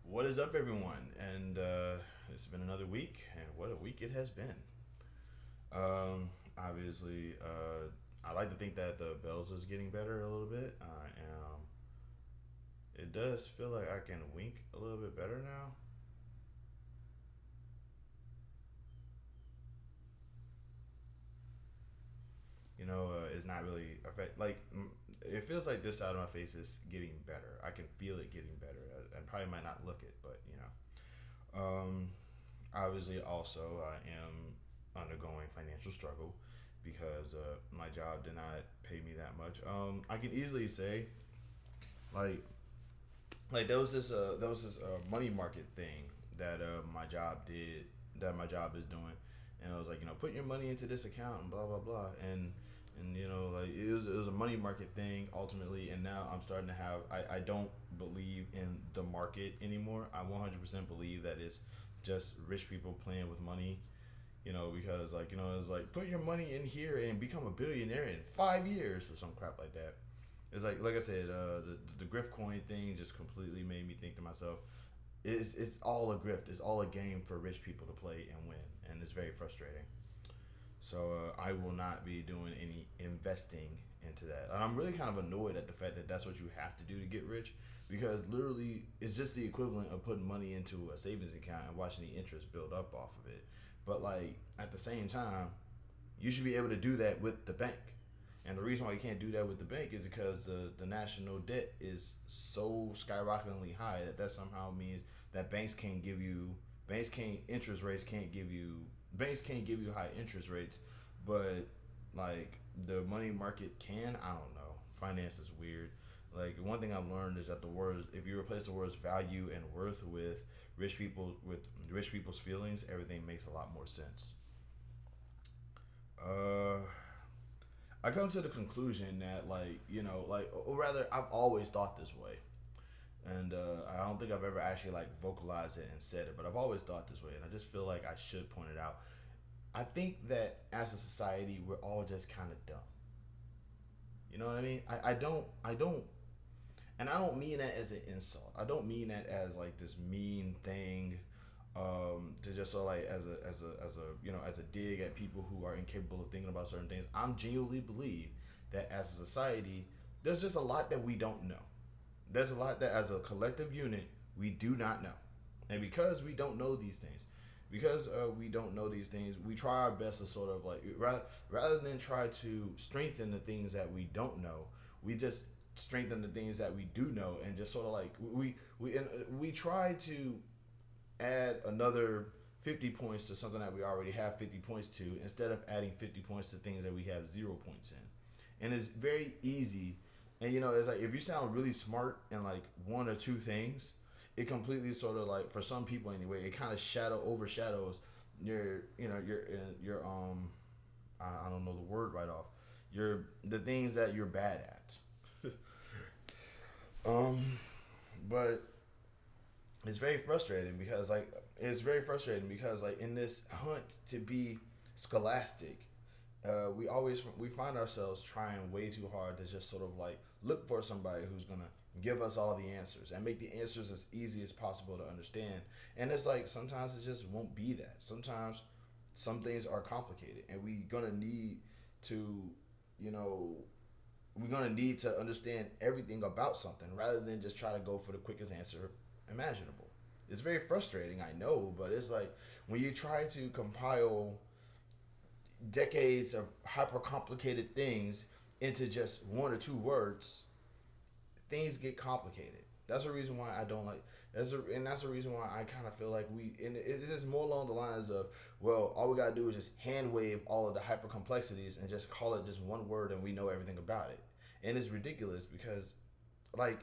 What is up, everyone? And it's been another week, and what a week it has been. Obviously, I like to think that the bells is getting better a little bit. I am. It does feel like I can wink a little bit better now. It's not really affect like it feels like this side of my face is getting better. I can feel it getting better. I probably might not look it, but obviously, also, I am undergoing financial struggle because my job did not pay me that much. I can easily say, like, there was this money market thing that my job did that my job is doing, and I was like, put your money into this account and blah blah blah, and like it was a money market thing ultimately, and now I'm starting to have I don't believe in the market anymore. I 100% believe that it's just rich people playing with money, because it's like put your money in here and become a billionaire in 5 years or some crap like that. It's like I said, the grift coin thing just completely made me think to myself, it's all a grift. It's all a game for rich people to play and win, and it's very frustrating. So I will not be doing any investing into that, and I'm really kind of annoyed at the fact that that's what you have to do to get rich, because literally it's just the equivalent of putting money into a savings account and watching the interest build up off of it. But like at the same time, you should be able to do that with the bank. And the reason why you can't do that with the bank is because the national debt is so skyrocketingly high that somehow means that banks can't interest rates can't give you banks can't give you high interest rates, but like the money market can. I don't know. Finance is weird. Like one thing I've learned is that the words if you replace the words value and worth with rich people's feelings, everything makes a lot more sense. Uh, I come to the conclusion that or rather, I've always thought this way, and I don't think I've ever actually like vocalized it and said it, but I've always thought this way, and I just feel like I should point it out. I think that as a society, we're all just kind of dumb. You know what I mean? And I don't mean that as an insult. I don't mean that as like this mean thing, to just sort of like as a dig at people who are incapable of thinking about certain things. I'm genuinely believe that as a society, there's just a lot that we don't know. There's a lot that as a collective unit we do not know, and because we don't know these things, we try our best to sort of like rather than try to strengthen the things that we don't know, we just strengthen the things that we do know, and just sort of like we try to add another 50 points to something that we already have 50 points to, instead of adding 50 points to things that we have 0 points in. And it's very easy. And it's like if you sound really smart in like one or two things, it completely sort of like, for some people anyway, it kind of overshadows your I don't know the word right off, your the things that you're bad at. um but it's very frustrating because like in this hunt to be scholastic, we find ourselves trying way too hard to just sort of like look for somebody who's gonna give us all the answers and make the answers as easy as possible to understand. And it's like sometimes it just won't be that. Sometimes some things are complicated, and to, you know, we're gonna need to understand everything about something rather than just try to go for the quickest answer imaginable. It's very frustrating, I know, but it's like when you try to compile decades of hyper complicated things into just one or two words, things get complicated. That's the reason why I don't like. That's the reason why I kind of feel like and it is more along the lines of, well, all we gotta do is just hand wave all of the hyper complexities and just call it just one word, and we know everything about it. And it's ridiculous because, like,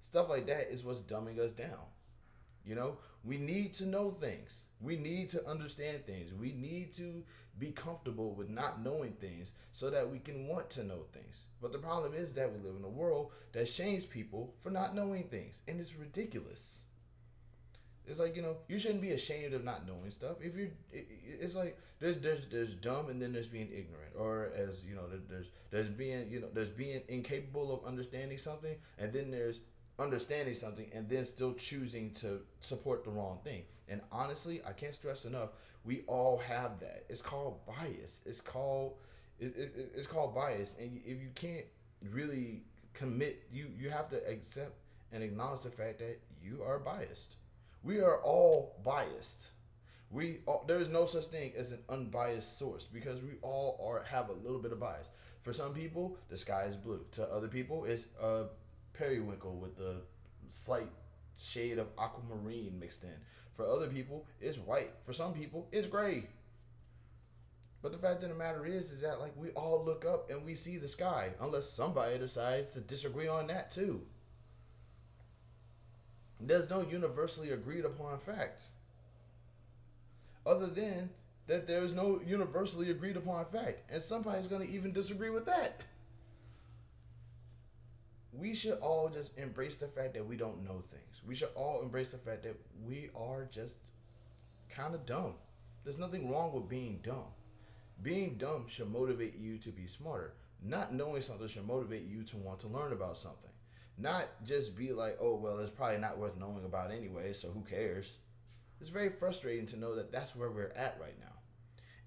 stuff like that is what's dumbing us down. We need to know things. We need to understand things. We need to be comfortable with not knowing things so that we can want to know things. But the problem is that we live in a world that shames people for not knowing things, and it's ridiculous. It's like, you shouldn't be ashamed of not knowing stuff. If you're, it's like there's dumb, and then there's being ignorant, or there's being incapable of understanding something, and then there's understanding something and then still choosing to support the wrong thing. And honestly, I can't stress enough, we all have that. It's called bias. It's called bias. And if you can't really commit, you have to accept and acknowledge the fact that you are biased. We are all biased. There is no such thing as an unbiased source because we all have a little bit of bias. For some people, the sky is blue. To other people, it's periwinkle with a slight shade of aquamarine mixed in. For other people, it's white. For some people, it's gray. But the fact of the matter is that like we all look up and we see the sky, unless somebody decides to disagree on that too. There's no universally agreed upon fact, other than that there's no universally agreed upon fact, and somebody's gonna even disagree with that. We should all just embrace the fact that we don't know things. We should all embrace the fact that we are just kind of dumb. There's nothing wrong with being dumb. Being dumb should motivate you to be smarter. Not knowing something should motivate you to want to learn about something. Not just be like, oh, well, it's probably not worth knowing about anyway, so who cares? It's very frustrating to know that that's where we're at right now.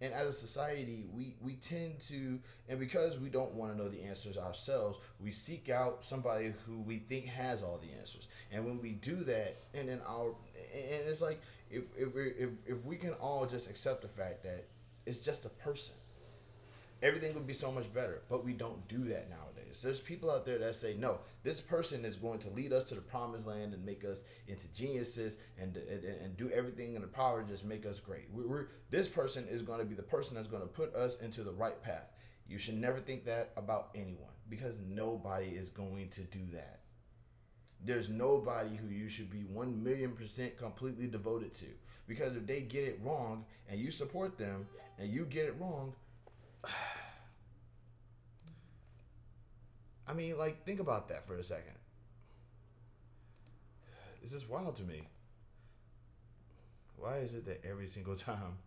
And as a society, we tend to, and because we don't want to know the answers ourselves, we seek out somebody who we think has all the answers. And when we do that, and then and it's like, if we can all just accept the fact that it's just a person, everything would be so much better. But we don't do that nowadays. There's people out there that say, no, this person is going to lead us to the promised land and make us into geniuses and do everything in the power to just make us great. This person is going to be the person that's going to put us into the right path. You should never think that about anyone because nobody is going to do that. There's nobody who you should be 1,000,000% completely devoted to, because if they get it wrong and you support them and you get it wrong, I mean, like, think about that for a second. It's just wild to me. Why is it that every single time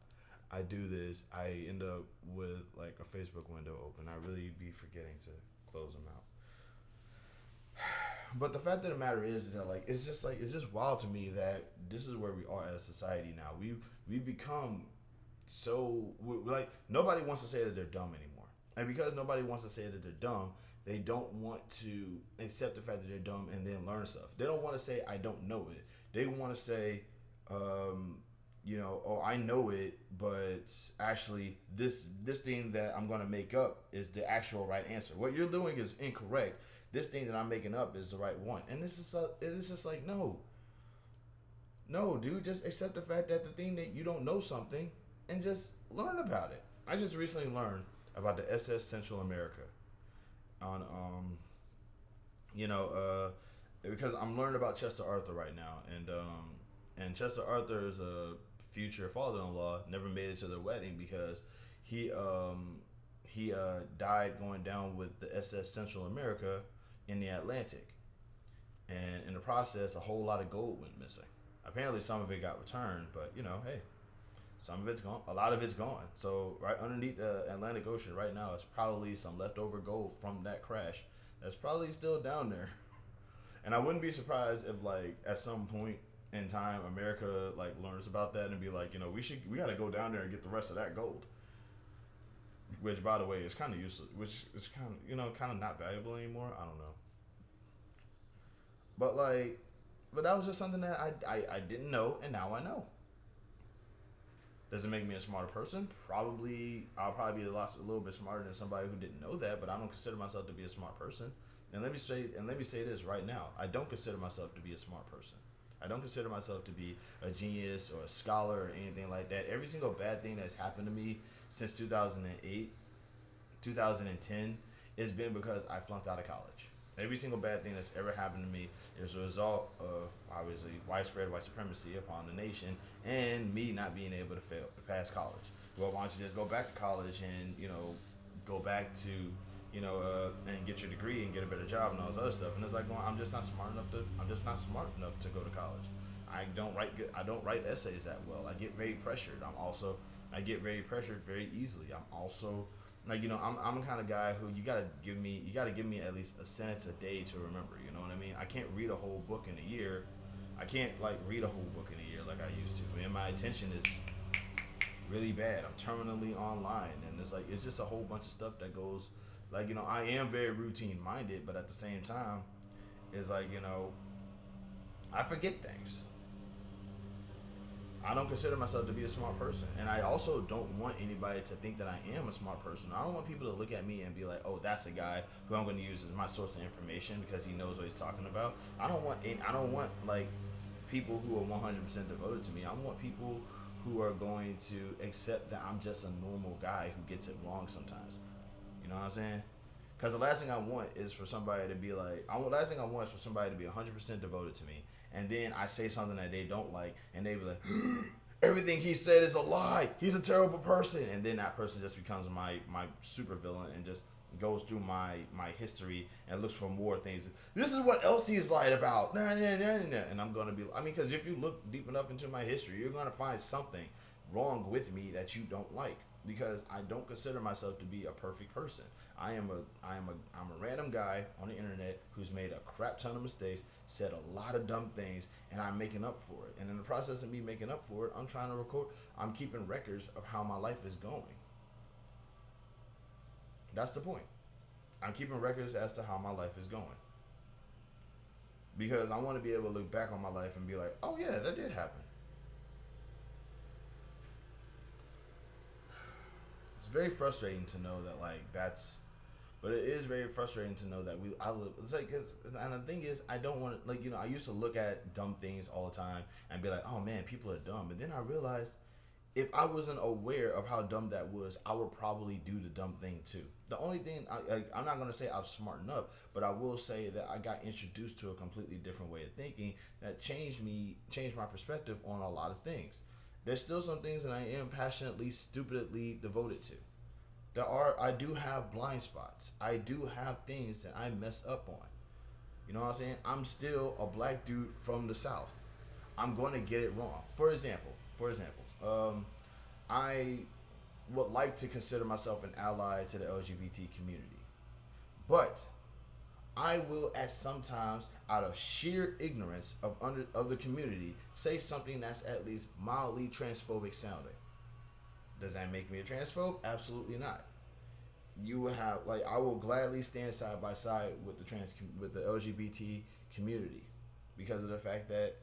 I do this, I end up with like a Facebook window open? I really be forgetting to close them out. But the fact of the matter is that it's just wild to me that this is where we are as a society now. We become so like nobody wants to say that they're dumb anymore, and because nobody wants to say that they're dumb, they don't want to accept the fact that they're dumb and then learn stuff. They don't want to say I don't know it. They want to say, oh, I know it, but actually this thing that I'm gonna make up is the actual right answer. What you're doing is incorrect. This thing that I'm making up is the right one. And it's just like, no, dude, just accept the fact that the thing that you don't know something and just learn about it. I just recently learned about the SS Central America on, because I'm learning about Chester Arthur right now, and Chester Arthur is a future father-in-law. Never made it to their wedding because he died going down with the SS Central America in the Atlantic, and in the process, a whole lot of gold went missing. Apparently, some of it got returned, but hey, some of it's gone. A lot of it's gone. So right underneath the Atlantic Ocean right now is probably some leftover gold from that crash that's probably still down there. And I wouldn't be surprised if at some point in time America learns about that and be like, we got to go down there and get the rest of that gold. Which, by the way, is kind of useless. Which is kind of not valuable anymore. I don't know. But that was just something that I didn't know, and now I know. Does it make me a smarter person? Probably. I'll probably be a little bit smarter than somebody who didn't know that, but I don't consider myself to be a smart person. And let me say this right now. I don't consider myself to be a smart person. I don't consider myself to be a genius or a scholar or anything like that. Every single bad thing that's happened to me since 2008, 2010, has been because I flunked out of college. Every single bad thing that's ever happened to me is a result of, obviously, widespread white supremacy upon the nation and me not being able to pass college. Well, why don't you just go back to college and, go back to, and get your degree and get a better job and all this other stuff. And it's like, I'm just not smart enough to go to college. I don't write essays that well. I get very pressured. I get very pressured very easily. I'm also Like, I'm the kind of guy who you gotta give me at least a sentence a day to remember. You know what I mean? I can't read a whole book in a year. I can't like read a whole book in a year like I used to. And my attention is really bad. I'm terminally online, and it's just a whole bunch of stuff that goes. Like, I am very routine minded, but at the same time, it's like, I forget things. I don't consider myself to be a smart person, and I also don't want anybody to think that I am a smart person. I don't want people to look at me and be like, "Oh, that's a guy who I'm going to use as my source of information because he knows what he's talking about." I don't want like people who are 100% devoted to me. I want people who are going to accept that I'm just a normal guy who gets it wrong sometimes. You know what I'm saying? Because the last thing I want is for somebody to be like, last thing I want is for somebody to be 100% devoted to me, and then I say something that they don't like, and they be like, everything he said is a lie. He's a terrible person, and then that person just becomes my super villain and just goes through my history and looks for more things. This is what else he's lied about. Nah, nah, nah, nah. And I'm gonna be. I mean, because if you look deep enough into my history, you're gonna find something wrong with me that you don't like. Because I don't consider myself to be a perfect person. I'm a random guy on the internet who's made a crap ton of mistakes, said a lot of dumb things, and I'm making up for it. And in the process of me making up for it, I'm trying to record. I'm keeping records of how my life is going. That's the point. I'm keeping records as to how my life is going. Because I want to be able to look back on my life and be like, oh yeah, that did happen. It's very frustrating to know that like that's, but it is very frustrating to know that I live. It's like, and the thing is, I don't want to like I used to look at dumb things all the time and be like, oh man, people are dumb. But then I realized if I wasn't aware of how dumb that was, I would probably do the dumb thing too. The only thing I'm not gonna say I've smartened up, but I will say that I got introduced to a completely different way of thinking that changed my perspective on a lot of things. There's still some things that I am passionately, stupidly devoted to. I do have blind spots. I do have things that I mess up on. You know what I'm saying? I'm still a black dude from the South. I'm going to get it wrong. For example, I would like to consider myself an ally to the LGBT community, but I will at sometimes, out of sheer ignorance of the community, say something that's at least mildly transphobic sounding. Does that make me a transphobe? Absolutely not. You will have like I will gladly stand side by side with the LGBT community because of the fact that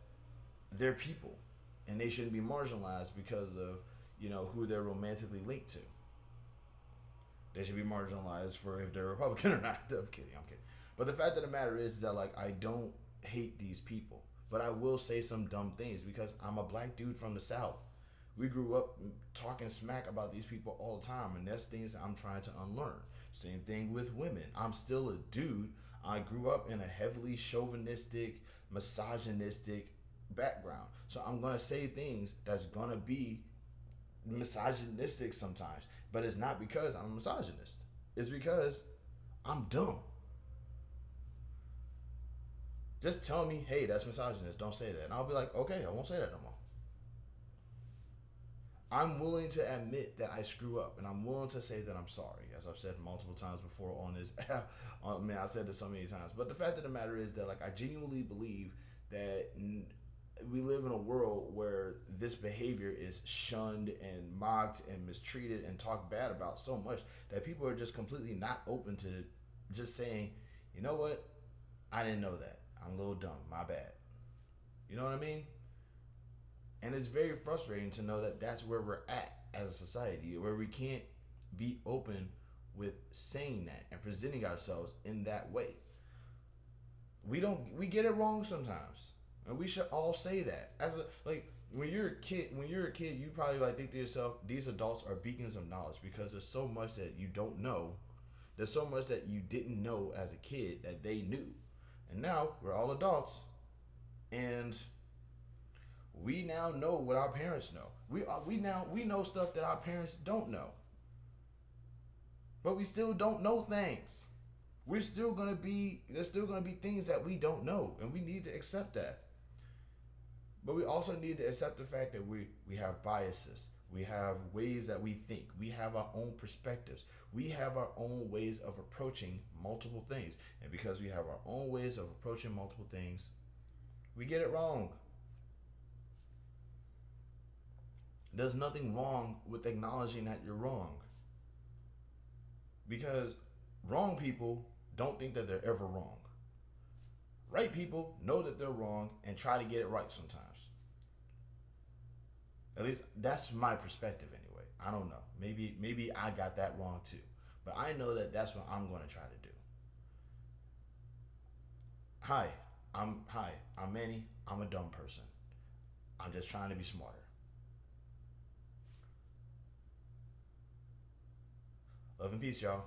they're people and they shouldn't be marginalized because of who they're romantically linked to. They should be marginalized for if they're Republican or not. I'm kidding. But the fact of the matter is that like I don't hate these people, but I will say some dumb things because I'm a black dude from the South. We grew up talking smack about these people all the time, and that's things that I'm trying to unlearn. Same thing with women. I'm still a dude. I grew up in a heavily chauvinistic, misogynistic background. So I'm going to say things that's going to be misogynistic sometimes. But it's not because I'm a misogynist. It's because I'm dumb. Just tell me, hey, that's misogynist. Don't say that. And I'll be like, okay, I won't say that no more. I'm willing to admit that I screw up, and I'm willing to say that I'm sorry, as I've said multiple times before on this. Man, I've said this so many times. But the fact of the matter is that, like, I genuinely believe that we live in a world where this behavior is shunned and mocked and mistreated and talked bad about so much that people are just completely not open to just saying, you know what, I didn't know that. I'm a little dumb. My bad. You know what I mean? And it's very frustrating to know that that's where we're at as a society, where we can't be open with saying that and presenting ourselves in that way. We get it wrong sometimes, and we should all say that. When you're a kid, you probably like think to yourself, these adults are beacons of knowledge because there's so much that you don't know. There's so much that you didn't know as a kid that they knew, and now we're all adults, and we now know what our parents know. We know stuff that our parents don't know. But we still don't know things. There's still gonna be things that we don't know, and we need to accept that. But we also need to accept the fact that we have biases. We have ways that we think. We have our own perspectives. We have our own ways of approaching multiple things. And because we have our own ways of approaching multiple things, we get it wrong. There's nothing wrong with acknowledging that you're wrong. Because wrong people don't think that they're ever wrong. Right people know that they're wrong and try to get it right sometimes. At least that's my perspective anyway. I don't know. Maybe I got that wrong too. But I know that that's what I'm going to try to do. I'm Manny. I'm a dumb person. I'm just trying to be smarter. Love and peace, y'all.